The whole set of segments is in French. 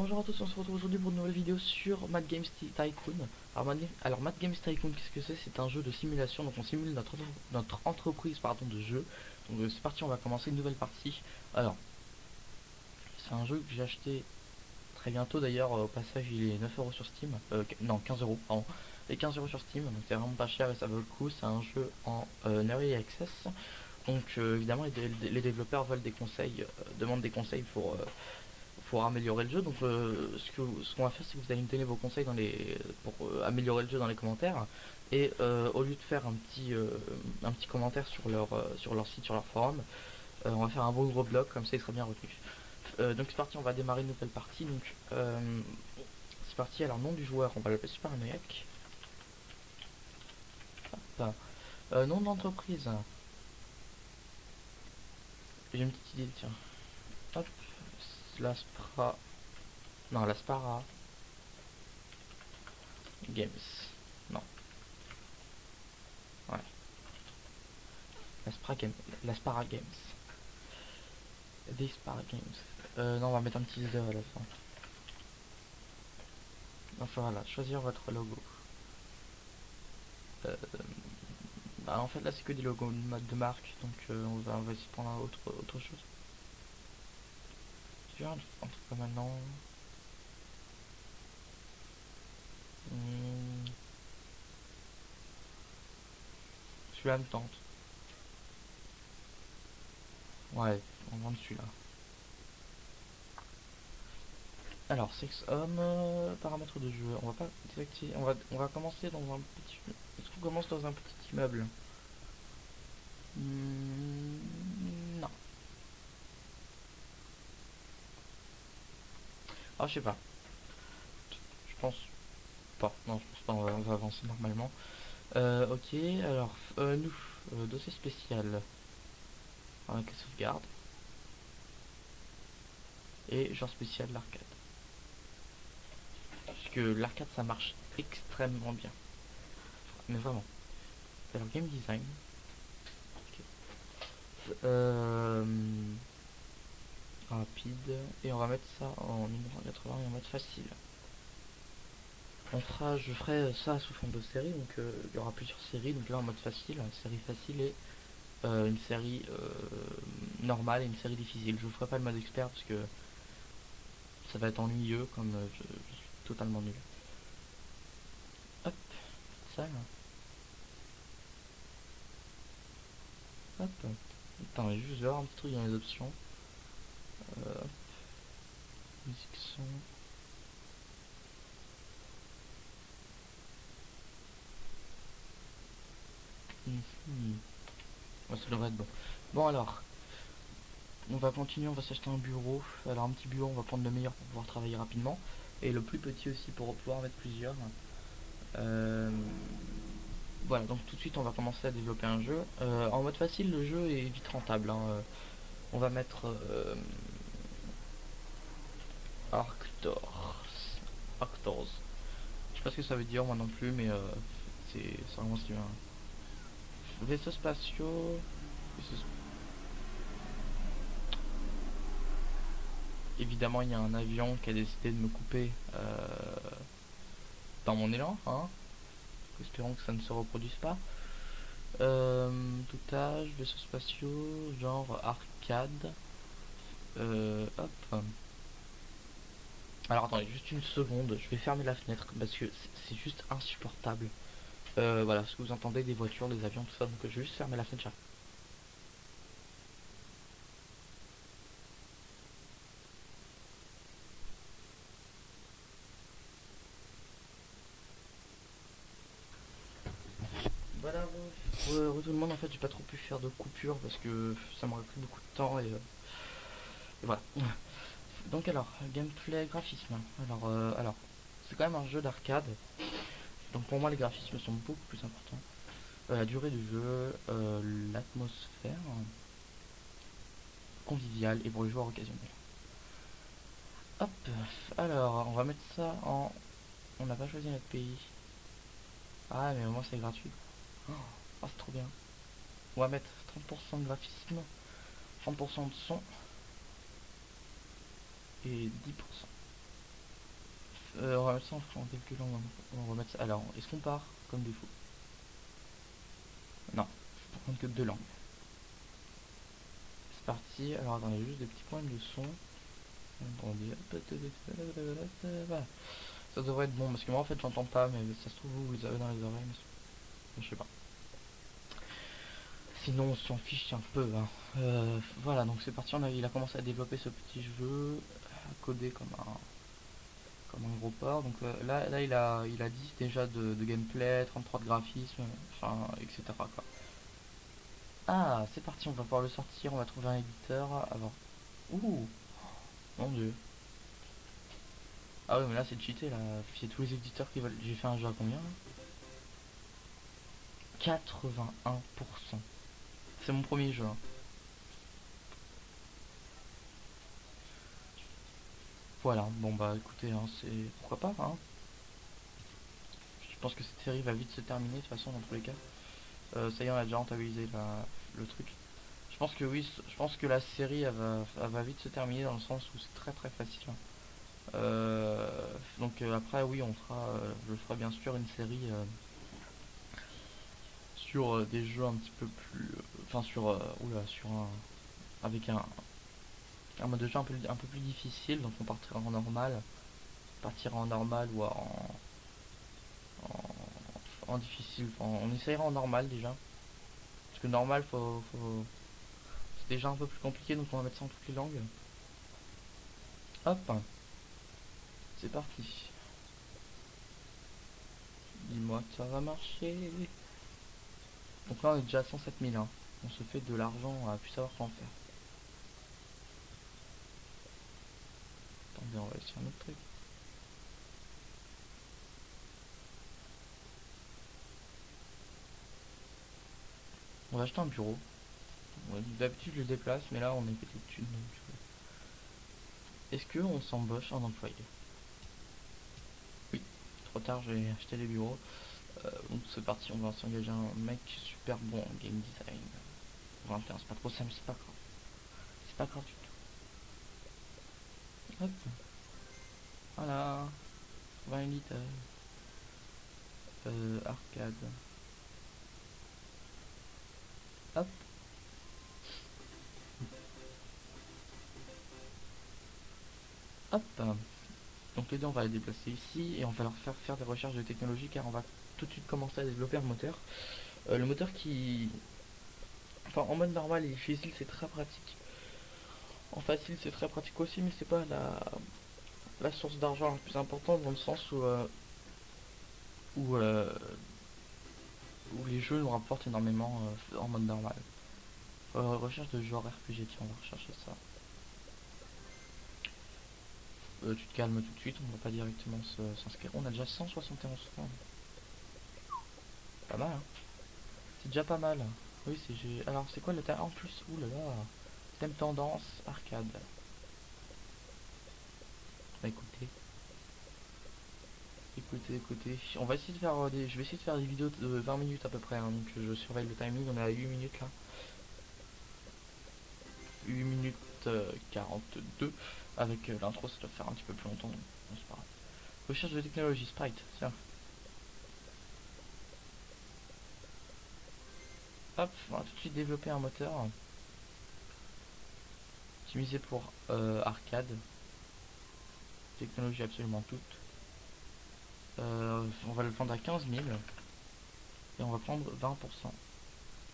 Bonjour à tous, on se retrouve aujourd'hui pour une nouvelle vidéo sur Mad Games Tycoon. Alors, Mad Games Tycoon, qu'est-ce que c'est? C'est un jeu de simulation, donc on simule notre entreprise de jeu. Donc c'est parti, on va commencer une nouvelle partie. Alors, c'est un jeu que j'ai acheté très bientôt d'ailleurs, au passage il est 9 € sur Steam, non 15 € pardon, et 15 € sur Steam, donc c'est vraiment pas cher et ça vaut le coup. C'est un jeu en Early Access, donc évidemment les développeurs veulent des conseils, demandent des conseils pour améliorer le jeu. Donc ce qu'on va faire, c'est que vous allez me donner vos conseils pour améliorer le jeu dans les commentaires. Et au lieu de faire un petit commentaire sur leur site, sur leur forum, on va faire un beau gros blog, comme ça il sera bien retenu. Donc c'est parti, on va démarrer une nouvelle partie. Donc c'est parti, alors nom du joueur, on va l'appeler Superanoïac. Nom d'entreprise. J'ai une petite idée, tiens. Hop, la Spra. Non, la Spara Games. Non, ouais. La Spara Games. Des Spara Games. Non, on va mettre un petit leader à la fin. Enfin voilà, choisir votre logo. Euh, Bah, en fait là c'est que des logos de marque, donc on va essayer de prendre autre chose. Tu vois, un truc pas mal, non. Hmm, celui-là me tente. Ouais, on vend celui-là. Alors, sexe homme, paramètres de jeu. On va pas désactiver. On va commencer dans un petit. Est-ce qu'on commence dans un petit immeuble? Non. Ah, je sais pas. Je pense pas. Non, je pense pas. On va avancer normalement. Ok, alors, nous, dossier spécial. Avec la sauvegarde. Et genre spécial l'arcade. Parce que l'arcade ça marche extrêmement bien. Mais vraiment. Alors, game design. Ok. Euh, Rapide. Et on va mettre ça en 1980 et en mode facile. Je ferai ça sous forme de série, donc il y aura plusieurs séries. Donc là en mode facile, série facile et une série normale et une série difficile. Je ne ferai pas le mode expert parce que ça va être ennuyeux, comme je suis totalement nul. Hop, ça là. Hop. Attends, je vais juste voir un petit truc dans les options. Euh, Musique son. Ouais, ça devrait être bon. Bon alors, on va continuer, on va s'acheter un bureau. Alors un petit bureau, on va prendre le meilleur pour pouvoir travailler rapidement. Et le plus petit aussi pour pouvoir mettre plusieurs. Euh, voilà, donc tout de suite on va commencer à développer un jeu. En mode facile, le jeu est vite rentable, hein. On va mettre Arctors. Arctors. Je sais pas ce que ça veut dire moi non plus, mais c'est vraiment ce qui vient. Vaisseaux spatiaux. Vaisseaux Évidemment, il y a un avion qui a décidé de me couper dans mon élan, hein. Espérons que ça ne se reproduise pas. Tout âge, vaisseaux spatiaux, genre arcade. Hop. Alors attendez, juste une seconde, je vais fermer la fenêtre parce que c'est juste insupportable. Voilà, ce que vous entendez, des voitures, des avions, tout ça, donc je vais juste fermer la fenêtre. Voilà, tout le monde, en fait, j'ai pas trop pu faire de coupure parce que ça m'aurait pris beaucoup de temps et voilà. Donc alors, gameplay, graphisme. Alors, c'est quand même un jeu d'arcade, donc pour moi les graphismes sont beaucoup plus importants. La durée du jeu, l'atmosphère conviviale et pour les joueurs occasionnels. Hop, alors on va mettre ça en. On n'a pas choisi notre pays. Ah, mais au moins c'est gratuit. Oh, c'est trop bien. On va mettre 30% de graphisme, 30% de son et 10%. On va mettre ça en quelques langues. On va mettre ça. Alors, est-ce qu'on part comme défaut? Non, je prendre que deux langues. C'est parti. Alors, attendez, juste des petits problèmes de son. Attendez. Voilà. Ça devrait être bon parce que moi en fait j'entends pas, mais ça se trouve vous les avez dans les oreilles, mais je sais pas. Sinon on s'en fiche un peu. Hein. Voilà, donc c'est parti. Il a commencé à développer ce petit jeu, codé comme un gros porc. Donc là il a 10 déjà de gameplay, 33 de graphisme, enfin etc. Quoi. Ah, c'est parti, on va pouvoir le sortir, on va trouver un éditeur avant. Ouh, mon dieu. Ah oui, mais là c'est cheaté là. C'est tous les éditeurs qui veulent. J'ai fait un jeu à combien là? 81%. C'est mon premier jeu. Hein. Voilà, bon bah écoutez, hein, c'est pourquoi pas. Hein. Je pense que cette série va vite se terminer de toute façon dans tous les cas. Ça y est, on a déjà rentabilisé le truc. Je pense que oui, je pense que la série elle va vite se terminer dans le sens où c'est très très facile. Hein. Donc après oui, je ferai bien sûr une série sur des jeux un petit peu plus, enfin sur, oula, sur un, avec un mode de jeu un peu plus difficile, donc on partira en normal ou en difficile. Enfin, on essayera en normal déjà, parce que normal c'est déjà un peu plus compliqué, donc on va mettre ça en toutes les langues. Hop, c'est parti. Dis-moi que ça va marcher. Donc là on est déjà à 107 000. Hein. On se fait de l'argent à plus savoir quoi en faire. Attendez, on va essayer un autre truc. On va acheter un bureau. Ouais, d'habitude je le déplace, mais là on est pété de thunes. Est-ce qu'on s'embauche un employé? Oui, trop tard, j'ai acheté les bureaux. Donc c'est parti, on va s'engager un mec super bon en game design. 21, c'est pas trop ça, mais c'est pas grave. C'est pas grave du tout. Hop, voilà. 20 litres. Arcade. Hop. Hop. Donc les deux on va les déplacer ici et on va leur faire des recherches de technologie car on va tout de suite commencer à développer un moteur. Le moteur qui... Enfin en mode normal et difficile c'est très pratique. En facile c'est très pratique aussi mais c'est pas la source d'argent la plus importante dans le sens où, euh, où les jeux nous rapportent énormément en mode normal. Recherche de genre RPG, tiens on va rechercher ça. Tu te calmes tout de suite, on va pas directement s'inscrire. On a déjà 171 francs. Pas mal hein. C'est déjà pas mal. Oui c'est... Alors c'est quoi le thème en plus? Ouh là là. Thème tendance, arcade. Bah écoutez. Écoutez. On va essayer de faire je vais essayer de faire des vidéos de 20 minutes à peu près. Hein, donc je surveille le timing, on est à 8 minutes là. 8 minutes 42. Avec l'intro ça doit faire un petit peu plus longtemps. Donc c'est pas grave. Recherche de technologie, Sprite, tiens. Hop, on va tout de suite développer un moteur. Optimisé pour arcade. Technologie absolument toute. On va le vendre à 15 000. Et on va prendre 20%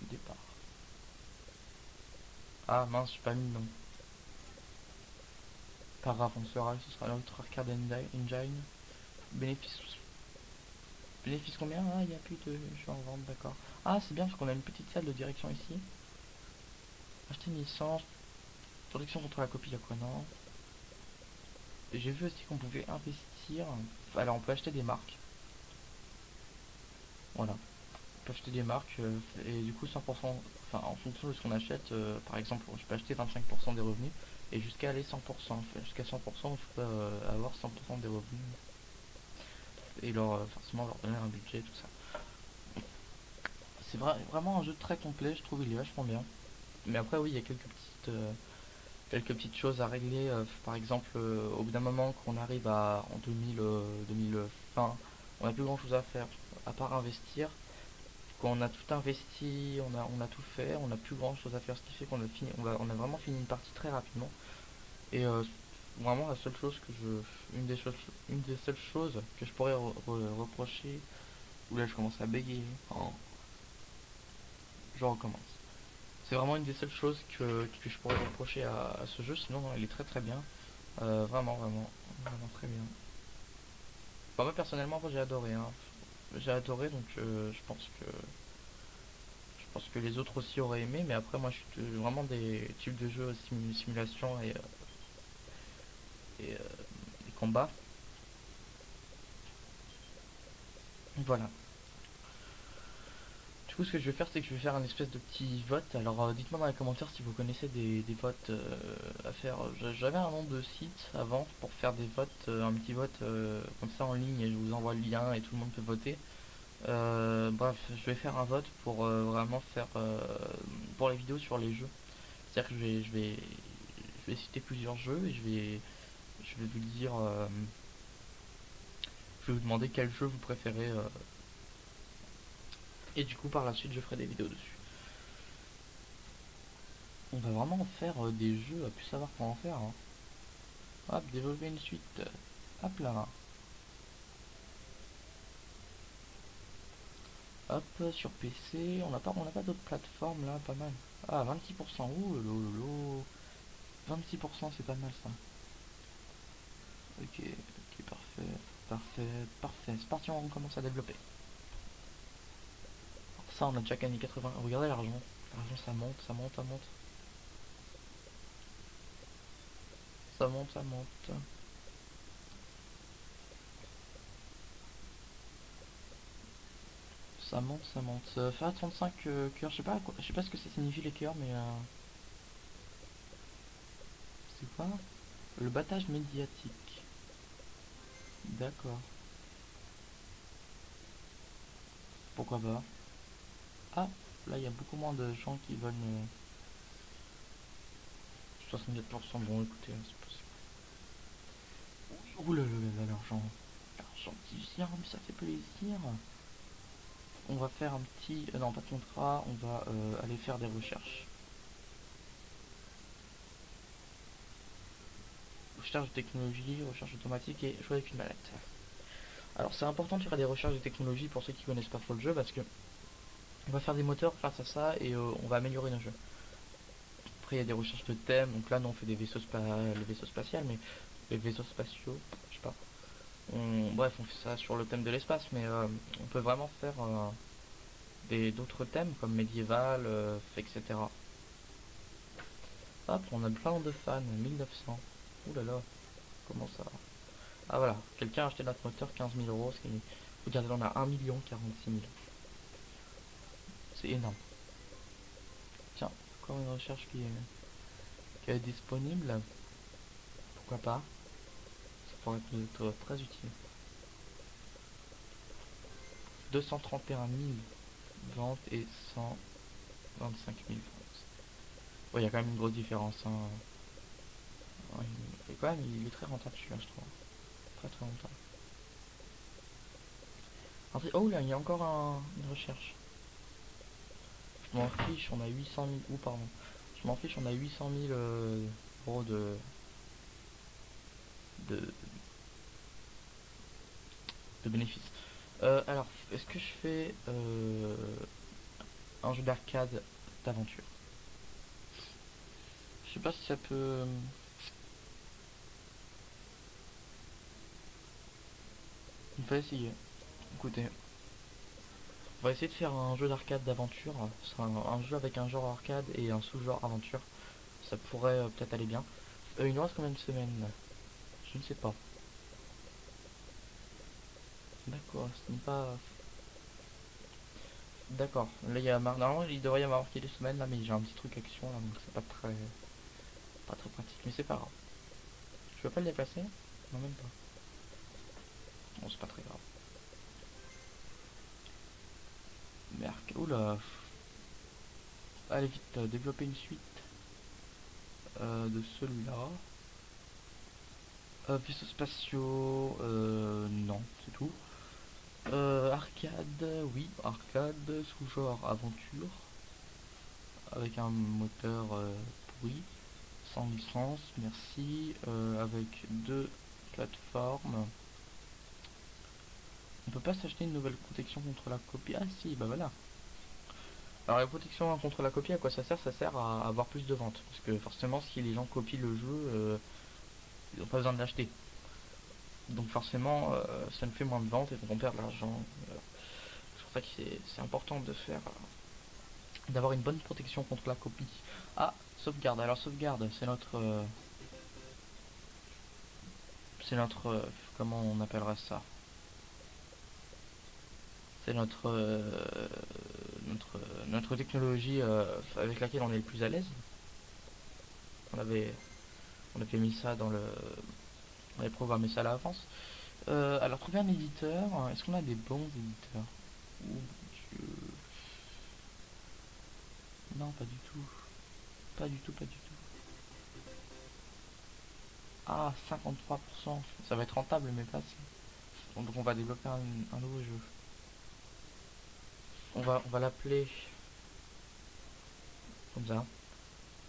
du départ. Ah mince, j'ai pas mis le nom. Pas grave, on sera, ce sera notre arcade engine. Bénéfice. Bénéfice combien? Ah, il n'y a plus de jeux en vente, d'accord. Ah, c'est bien parce qu'on a une petite salle de direction ici. Acheter une licence. Protection contre la copie, y'a quoi? Non. Et j'ai vu aussi qu'on pouvait investir. Alors, on peut acheter des marques. Voilà. On peut acheter des marques et du coup 100%, enfin en fonction de ce qu'on achète, par exemple, je peux acheter 25% des revenus et jusqu'à aller 100%. Enfin, jusqu'à 100%, je peux avoir 100% des revenus et forcément leur donner un budget, tout ça. C'est vraiment un jeu très complet, je trouve il est vachement bien. Mais après oui, il y a quelques petites quelques petites choses à régler. Par exemple, au bout d'un moment qu'on arrive en 2000 fin, on n'a plus grand chose à faire à part investir. Quand on a tout investi, on a tout fait, on n'a plus grand chose à faire, ce qui fait qu'on a fini, on a vraiment fini une partie très rapidement. Et vraiment la seule chose une des seules choses que je pourrais reprocher, où là je commence à bégayer, je recommence. C'est vraiment une des seules choses que je pourrais reprocher à ce jeu, sinon il est très très bien. Vraiment très bien. Enfin, moi personnellement, moi, j'ai adoré, hein. J'ai adoré, donc je pense que les autres aussi auraient aimé, mais après moi je suis vraiment des types de jeux simulation et des combats. Voilà. Du coup, ce que je vais faire, c'est que je vais faire un espèce de petit vote. Alors, dites-moi dans les commentaires si vous connaissez des votes à faire. J'avais un nom de site avant pour faire des votes, un petit vote comme ça en ligne, et je vous envoie le lien et tout le monde peut voter. Bref, je vais faire un vote pour vraiment faire pour les vidéos sur les jeux. C'est-à-dire que je vais citer plusieurs jeux et je vais vous dire, je vais vous demander quel jeu vous préférez et du coup par la suite je ferai des vidéos dessus. On va vraiment faire des jeux à plus savoir comment faire, hein. Hop, développer une suite. Hop là. Hop, sur PC, on n'a pas d'autres plateformes là, pas mal. Ah, 26%, ouh lolo. 26%, c'est pas mal ça. Ok, ok, parfait. C'est parti, on commence à développer. Alors ça, on a déjà gagné 80. Regardez l'argent. L'argent, ça monte, ça monte, ça monte. Ça monte, ça monte. Ça monte, ça monte. Faire 35 cœurs, je sais pas ce que ça signifie les cœurs, mais c'est quoi? Le battage médiatique. D'accord. Pourquoi pas? Ah, là il y a beaucoup moins de gens qui veulent 64%. Bon, écoutez, c'est possible. Ouh là là là là, l'argent. L'argent qui vient, mais ça fait plaisir. On va faire un petit. Non, pas de contrat, on va aller faire des recherches. Recherche de technologie, recherche automatique et jouer avec une mallette. Alors c'est important de faire des recherches de technologie pour ceux qui connaissent pas trop le jeu parce que on va faire des moteurs grâce à ça et on va améliorer nos jeux. Après il y a des recherches de thèmes, donc là non on fait des le vaisseau spatial mais les vaisseaux spatiaux, je sais pas. Bref on fait ça sur le thème de l'espace mais on peut vraiment faire d'autres thèmes comme médiéval, etc. Hop on a plein de fans, 1900. Ouh là là, comment ça? Ah voilà, quelqu'un a acheté notre moteur 15 000 euros, ce qui est... Regardez, on a 1 46 000. C'est énorme. Tiens, encore une recherche qui est disponible. Pourquoi pas? Ça pourrait être très utile. 231 000 ventes et 125 000 ventes. Ouais, il y a quand même une grosse différence, hein. Ouais, il est très rentable celui-là, je trouve. Très très rentable. Oh là, il y a encore une recherche. Je m'en fiche, on a 800 000. Ou pardon. Je m'en fiche, on a 800 000 euros de, de bénéfices. Alors, est-ce que je fais un jeu d'arcade d'aventure? Je sais pas si ça peut. On va essayer. Écoutez, on va essayer de faire un jeu d'arcade d'aventure. Ce sera un jeu avec un genre arcade et un sous-genre aventure. Ça pourrait peut-être aller bien. Il nous reste combien de semaines? Je ne sais pas. D'accord, ce n'est pas. D'accord. Là, normalement, il devrait y avoir marqué des semaines là, mais j'ai un petit truc action là, donc c'est pas très pratique. Mais c'est pas grave. Je peux pas le déplacer? Non, même pas. Bon, c'est pas très grave. Merc. Oula. Allez vite, développer une suite. de celui-là. Vaisseaux spatiaux, non, c'est tout. Arcade, oui, arcade, sous-genre aventure, avec un moteur pourri, sans licence, merci, avec deux plateformes. On peut pas s'acheter une nouvelle protection contre la copie. Ah si, bah voilà. Alors la protection contre la copie, à quoi ça sert? Ça sert à avoir plus de ventes. Parce que forcément, si les gens copient le jeu, ils n'ont pas besoin de l'acheter. Donc forcément, ça nous fait moins de ventes et donc on perd de l'argent. C'est pour ça que c'est important de faire, d'avoir une bonne protection contre la copie. Ah, sauvegarde. Alors sauvegarde, c'est notre, comment on appellera ça? C'est notre technologie avec laquelle on est le plus à l'aise. On avait, on avait mis ça on avait programmé ça à l'avance. Alors trouver un éditeur. Est-ce qu'on a des bons éditeurs? Oh mon dieu. Non, pas du tout. Pas du tout, pas du tout. Ah, 53%. Ça va être rentable, mais pas assez. Donc on va développer un nouveau jeu. On va l'appeler comme ça. On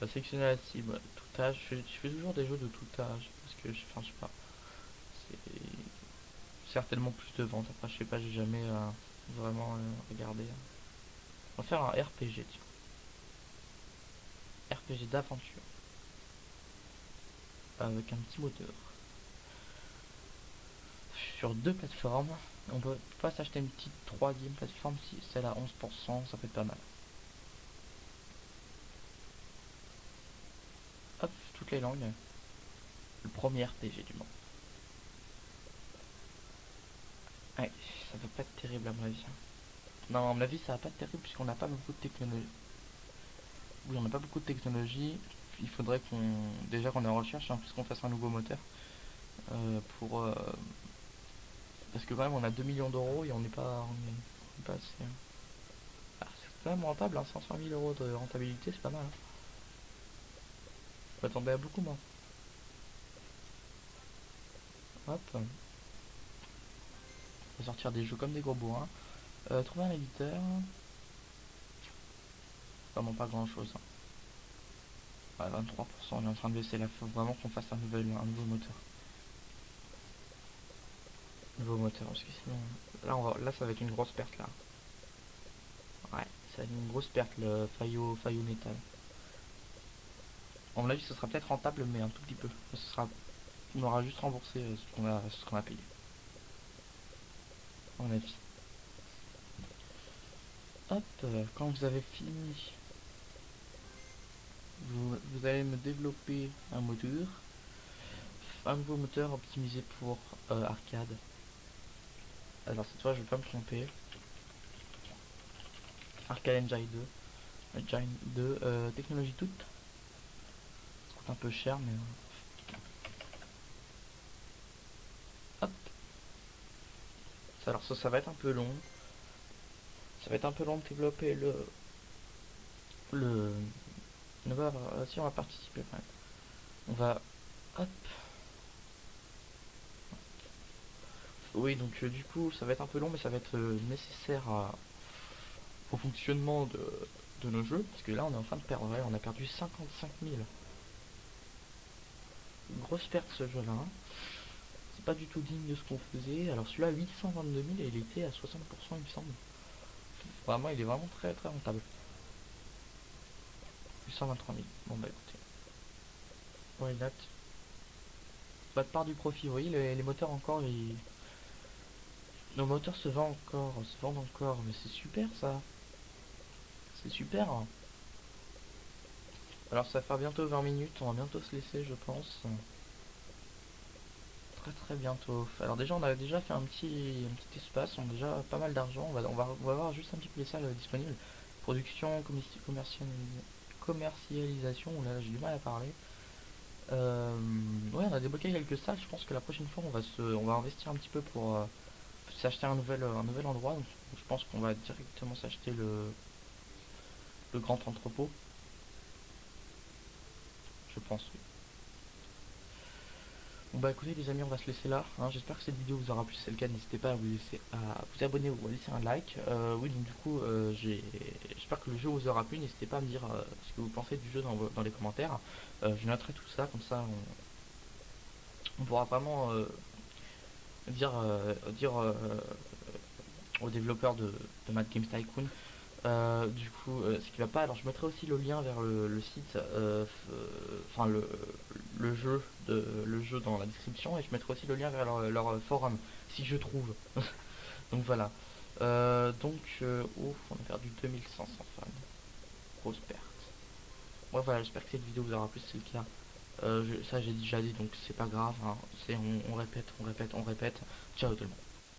va sélectionner la cible. Tout âge. Je fais toujours des jeux de tout âge. Parce que, enfin, je sais pas. C'est certainement plus de ventes. Après, je sais pas, j'ai jamais vraiment regardé. On va faire un RPG, tiens. RPG d'aventure. Avec un petit moteur. Sur deux plateformes. On peut pas s'acheter une petite troisième plateforme si celle à 11%, ça peut être pas mal. Hop, toutes les langues. Le premier RPG du monde. Ouais, ça va pas être terrible à mon avis. Non, à mon avis, ça va pas être terrible puisqu'on n'a pas beaucoup de technologie. Oui, on n'a pas beaucoup de technologie. Il faudrait déjà qu'on est en recherche, hein, puisqu'on fasse un nouveau moteur. Parce que quand même, on a 2 millions d'euros et on est pas assez. Ah, c'est quand même rentable, hein, 500 000 euros de rentabilité, c'est pas mal. Hein. On attendait à beaucoup moins. Hop. On va sortir des jeux comme des gros bourrins. Trouver un éditeur. Vraiment pas grand chose. Hein. Ouais, 23%, on est en train de baisser là. Faut vraiment qu'on fasse un nouveau moteur. Nouveau moteur, parce que sinon. Là, ça va être une grosse perte là. Ouais, ça va être une grosse perte le Fayo métal. À mon avis, ce sera peut-être rentable, mais un tout petit peu. On aura juste remboursé ce qu'on a payé. À mon avis. Hop, quand vous avez fini, vous allez me développer un moteur. Un nouveau moteur optimisé pour arcade. Alors cette fois, je vais pas me tromper. Arcade Engine 2, technologie toute. Ça coûte un peu cher, mais hop. Alors ça va être un peu long. Ça va être un peu long de développer le. Si on va participer quand même. On va. Hop. Oui, donc du coup, ça va être un peu long, mais ça va être nécessaire au fonctionnement de nos jeux. Parce que là, on est en train de perdre. Ouais, on a perdu 55 000. Grosse perte ce jeu-là. Hein. C'est pas du tout digne de ce qu'on faisait. Alors celui-là, 822 000 et il était à 60%, il me semble. Vraiment, il est vraiment très très rentable. 823 000. Bon bah écoutez. Ouais, date. Pas de part du profit. Oui, les moteurs encore, nos moteurs se vendent encore. Mais c'est super ça. C'est super. Hein. Alors ça va faire bientôt 20 minutes. On va bientôt se laisser, je pense. Très très bientôt. Alors déjà, on a déjà fait un petit espace. On a déjà pas mal d'argent. On va voir juste un petit peu les salles disponibles. Production, commercialisation. Là, j'ai du mal à parler. Ouais, on a débloqué quelques salles. Je pense que la prochaine fois, on va investir un petit peu pour s'acheter un nouvel endroit. Donc, je pense qu'on va directement s'acheter le grand entrepôt. je pense. Oui. Bon bah écoutez les amis, on va se laisser là, hein. J'espère que cette vidéo vous aura plu. Si c'est le cas, n'hésitez pas à vous abonner ou à laisser un like. Oui, donc du coup, j'espère que le jeu vous aura plu. N'hésitez pas à me dire ce que vous pensez du jeu dans les commentaires. Je noterai tout ça, comme ça on pourra vraiment dire aux développeurs de Mad Games Tycoon du coup ce qui va pas. Alors je mettrai aussi le lien vers le site, enfin le jeu dans la description, et je mettrai aussi le lien vers leur forum si je trouve. Donc voilà. Ouf, on a perdu 2500 fans, grosse perte. Ouais voilà, j'espère que cette vidéo vous aura plu. Si c'est le cas, ça j'ai déjà dit, donc c'est pas grave, hein. On répète, on répète, on répète. Ciao tout le monde.